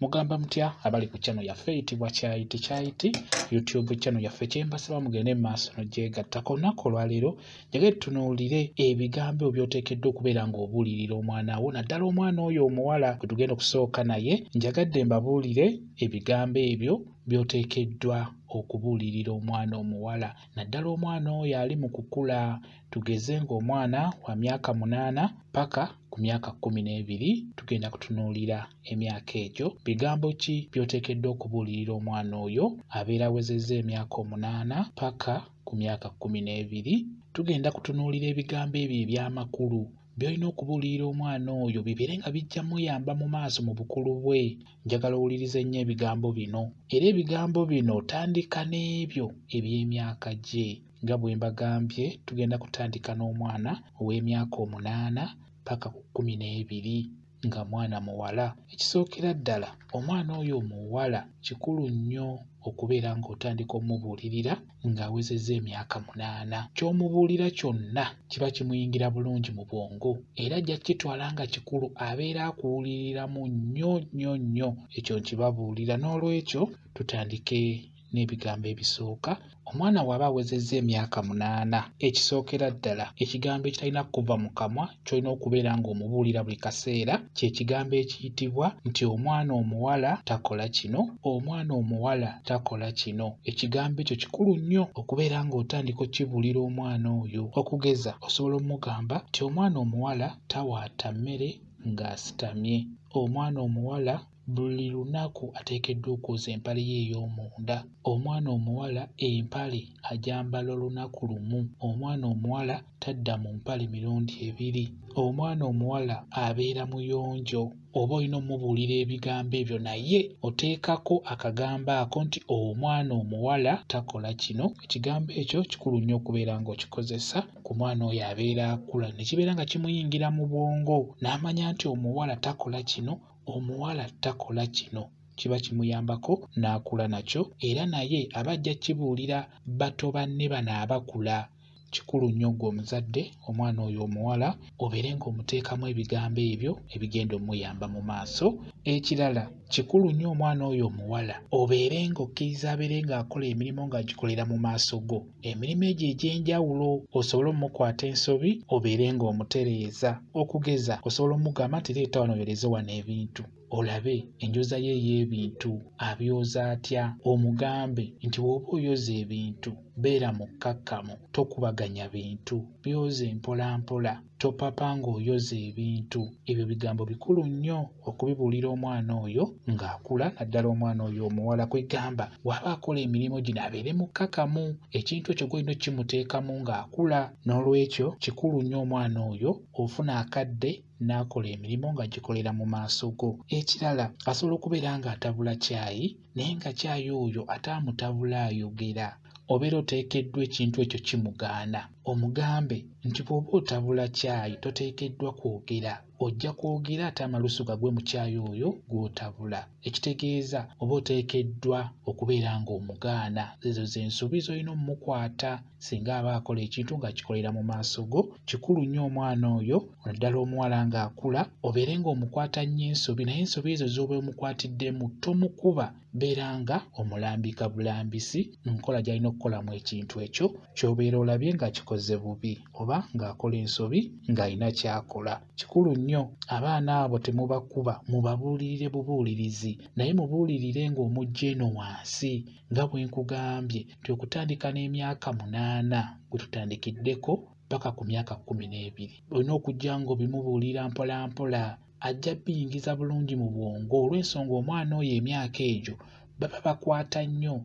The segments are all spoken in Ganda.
Mugamba mutya abali ku channel yaffe eyitibwa Kyayiti YouTube channel yaffe kyembasaba mugende maaso n'ogyegattako. Olunaku olwaleero njagala tutunuulire ebigambo by'oteekeddwa okubeera ng'obuulirira omwana wo, naddala omwana oyo omuwala gwe tugenda okusooka naye. Njagadde mbabuulire ebigambo ebyo by'oteekeddwa okubuulirira omwana omuwala, naddala omwana oyo ali mu kukula. Tugeze ng'omwana wa myaka 8 paka ku myaka 12, tugenda kutunuulira emyaka egyo. Bigambo ki by'oteekeddwa okubuulirira omwana oyo abeera awezezza emyaka 8 paka ku myaka 12? Tugenda kutunuulira ebigambo ebyo eby'amakulu by'olina okubuulirira omwana oyo bibeere nga bijja muyamba mu maaso mu bukulu bwe. Njagala owulirize nnyo ebigambo bino, era ebigambo bino otandika n'ebyo eby'emyaka gye. Nga bwe mbagambye, tugenda kutandika n'omwana ow'emyaka 8 paka ku 12 nga mwana muwala. Ekisookera ddala, omwana oyo omuwala kikulu nnyo okubeera ng'otandika omubuulirira ng'awezezza emyaka 8. Ky'omubuulira kyonna kiba kimuyingira bulungi mu bwongo, era ajja kitwala nga kikulu, abeera akuwuliriramu nnyo. Ekyo nkibabuulira. N'olwekyo tutandike n'ebigambo ebisooka. Omwana bw'aba awezezza emyaka 8, ekisookera ddala ekigambo ekitalina kuva mu kamwa ky'olina okubeera ng'omubuulira buli kaseera kye kigambo ekiyitibwa nti omwana omuwala takola kino, omwana omuwala takola kino. Ekigambo ekyo kikulu nnyo okubeera ng'otandika okkibuulira omwana oyo. Okugeza, osobola omugamba nti omwana omuwala tawaata mmere ng'asitamye. Omwana omuwala buli lunaku ateekeddwa okwoza empale ye ey'omunda. Omwana omuwala empale agyambala olunaku lumu. Omwana omuwala tadda mu mpale mirundi 2. Omwana omuwala abeera muyonjo. Oba olina omubuulira ebigambo ebyo naye oteekako akagambo ako nti omwana omuwala takola kino. Ekigambo ekyo kikulu nnyo okubeera ng'okikozesa ku mwana oyo abeera akula, ne kibeera nga kimuyingira mu bwongo n'amanya nti omuwala takola kino, omuwala takola kino. Kiba kimuyambako n'akula nakyo, era naye aba ajja kibuulira bato banne bano abakula. Kikulu nnyo gwe omuzadde omwana oyo omuwala obeere ng'omuteekamu ebigambo ebyo ebigenda omuyamba mu maaso. Ekirala, kikulu nnyo omwana oyo omuwala obeere ng'okkiriza abeere ng'akola emirimu ng'agikolera mu maaso go. Emirimu egyo egy'enjawulo, osobole omukwata ensobi obeere ng'omutereeza. Okugeza, osobola omugamba nti leeta wano oyoleeze wano ebintu, olabe enjoza ye ey'ebintu abyoza atya. Omugambe nti bw'oba oyoza ebintu beera mukkakkamu, tokubaganya bintu, byoze mpola mpola, topapa ng'oyoza ebintu. Ebyo bigambo bikulu nnyo okubibuulira omwana oyo ng'akula, naddala omwana oyo omuwala. Kwegamba bw'aba akola emirimu gino abeere mukkakkamu, ekintu ekyo gwolina okkimuteekamu ng'akula. N'olwekyo kikulu nnyo omwana oyo ofuna akadde n'akola emirimu ng'agikolera mu maaso go. Ekirala, asobola okubeera ng'atabula caayi naye nga caayi oyo ataamutabula ayogera. Obeera oteekeddwa ekintu ekyo kimugaana. Omugambe nti bw'oba otabula caayi toteekeddwa kwogera, ojja kwogera ate amalusu gagwe mu caayi oyo gw'otabula. Ekitegeeza oba oteekeddwa okubeera ng'omugaana. Ezo ze nsobi z'olina omukwata singa aba akola ekintu ng'akikolera mu maaso go. Kikulu nnyo omwana oyo, naddala omuwala ng'akula, obeere ng'omukwata nnyo ensobi, naye ensobi ezo z'oba omukwatiddemu tomukuba, beera nga omulambika bulambisi mu nkola gy'alina okukolamu ekintu ekyo ky'obeera olabye ng'akikoze bubi, oba ng'akola ensobi ng'alina ky'akola. Kikulu nnyo abaana abo temubakuba, mubabuulirire bubuulirizi, naye mubuulirire ng'omugya eno wansi. Nga bwe nkugambye nti okutandika n'emyaka 8 gwe tutandikiddeko paka ku myaka 12, olina okujja ng'obimubuulira mpola mpola. Ajja biyingiza bulungi mu bwongo, olw'ensonga omwana oyo emyaka egyo baba bakwata nnyo,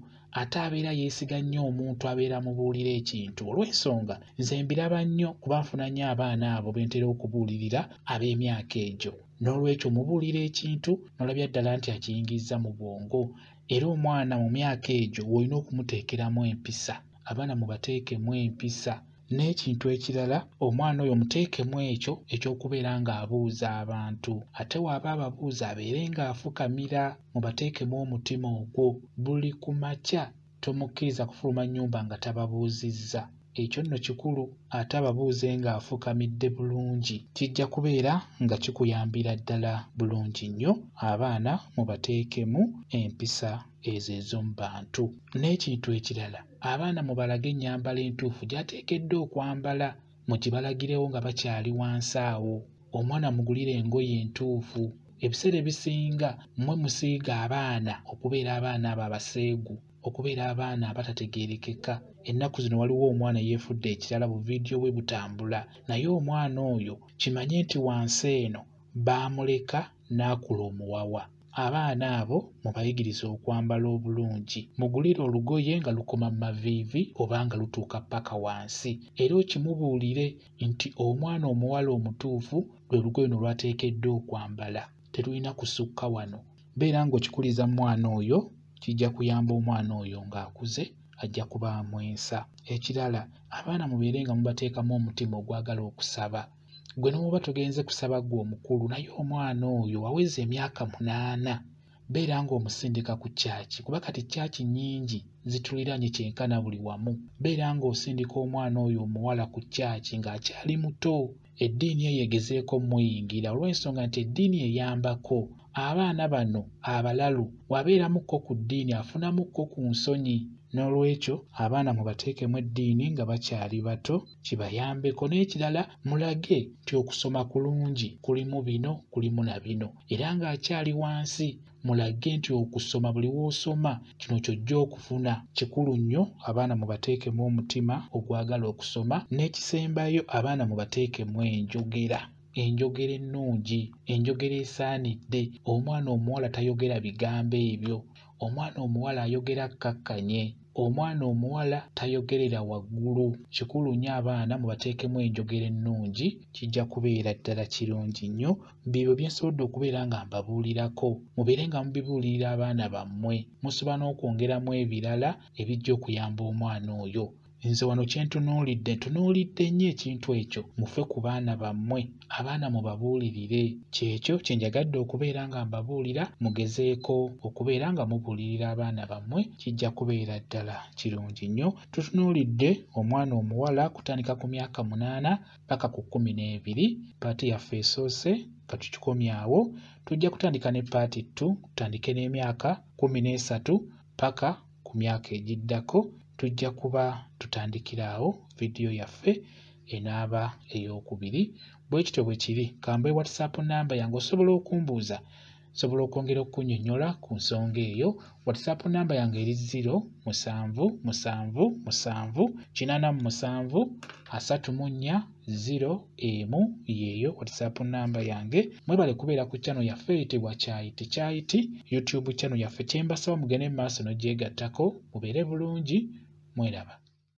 ate abeera yeesiga nnyo omuntu abeera amubuulira ekintu. Olw'ensonga nze mbiraba nnyo kuba nfuna nnyo abaana abo bentera okubuulirira ab'emyaka egyo. N'olwekyo mubuulira ekintu n'olabya ddala nti akiyingizza mu bwongo, era omwana mu myaka egyo w'olina okumuteekeramu empisa. Abaana mubateekemu empisa. N'ekintu ekirala, omwana oyo muteekemu ekyo eky'okubeera ng'abuuza abantu, ate w'aba ababuuza abeere ng'afukamira. Mubateekemu omutima ogwo. Buli ku makya tomukkiriza kufuluma nnyumba nga tababuuzizza. ekyo nno kikulu ate ababuuze ng'afukamidde bulungi kijja kubeera nga kikuyambira ddala bulungi nnyo. Abaana mubateekemu empisa ezo ez'omu bantu. N'ekintu ekirala, abaana mubalage ennyambala entuufu gy'ateekeddwa okwambala, mukibalagirewo nga bakyali wansi awo. Omwana mugulire engoye entuufu. Ebiseera ebisinga mmwe musiiga abaana okubeera abaana abo abaseegu, okubeera abaana abatategeerekeka. Ennaku zino waliwo omwana yeefudde ekirala bu viidiyo bwe butambula, naye omwana oyo kimanye nti wansi eno baamuleka n'akula omuwawa. Abaana abo mubayigirize okwambala obulungi. Mugulire olugoye nga lukoma mu maviivi oba nga lutuuka ppaka wansi, era okimubuulire nti omwana omuwala omutuufu lwe lugoye luno lw'ateekeddwa okwambala, terulina kusukka wano. Beera ng'okikuliza mwana oyo, kijja kuyamba omwana oyo ng'akuze ajja kuba amwensa. Ekirala, abaana mubeere nga mubateekamu omutima ogwagala okusaba. Gwe n'oba togenze kusaba ggwe omukulu, naye omwana oyo waweza emyaka 8, beera ng'omusindika ku kyaki, kuba kati kyaki nnyingi zituliranye kyenkana buli wamu. Beera ng'osindika omwana oyo omuwala ku kyaki ng'akyali muto. Eddiini eyegezeeko muyingira olw'ensonga nti eddiini eyambako. Abaana bano abalalu wabeeramukko ku ddiini afunamukko ku nsonyi. N'olwekyo abaana mubateekemu eddiini nga bakyali bato kibayambeko. N'ekirala mulage nti okusoma kulungi, kulimu bino kulimu na bino, era ng'akyali wansi mulage nti okusoma buli w'osoma kino ky'ojja okufuna. Kikulu nnyo abaana mubateekemu omutima ogwagala okusoma. N'ekisembayo abaana mubateekemu enjogera. Enjogera ennungi, enjogera esaanidde. Omwana omuwala tayogera bigambo ebyo. Omwana omuwala ayogera kkakkanye. Omwana omuwala tayogerera waggulu. Kikulu nnyo abaana mubateekemu enjogera ennungi, kijja kubeera ddala kirungi nnyo. Bibyo bye nsobodde okubeera nga mbabuulirako. Mubeere nga mubibuulirira abaana bammwe, musobola n'okwongeramu ebirala ebijja okuyamba omwana oyo. Nze wano kye ntunuulidde nnyo ekintu ekyo mufe ku baana bammwe, abaana mubabuulirire. Kyekyo kye njagadde okubeera nga mbabuulira, mugezeeko okubeera nga mubuulirira abaana bammwe, kijja kubeera ddala kirungi nnyo. Tutunuulidde omwana omuwala kutandika ku myaka 8 paka ku 12. Paati yaffe esoose katukikomye awo. Tujja kutandika ne paati 2, tutandike n'emyaka 13 paka ku myaka egiddako. Tujja kuba tutandikira awo vidiyo yaffe enaaba ey'okubiri. Bwe kityo bwe kiri, kambe WhatsApp namba yange osobola okumbuuza, osobola okwongera okunnyonnyola ku nsonga eyo. WhatsApp namba yange eri 0777873401 yeeyo WhatsApp namba yange. Mwebale kubeera ku channel yaffe eyitibwa Kyayiti, YouTube channel yaffe. Kye mbasaba mugende mu maaso n'ogyegattako, mubeere bulungi, mweraba.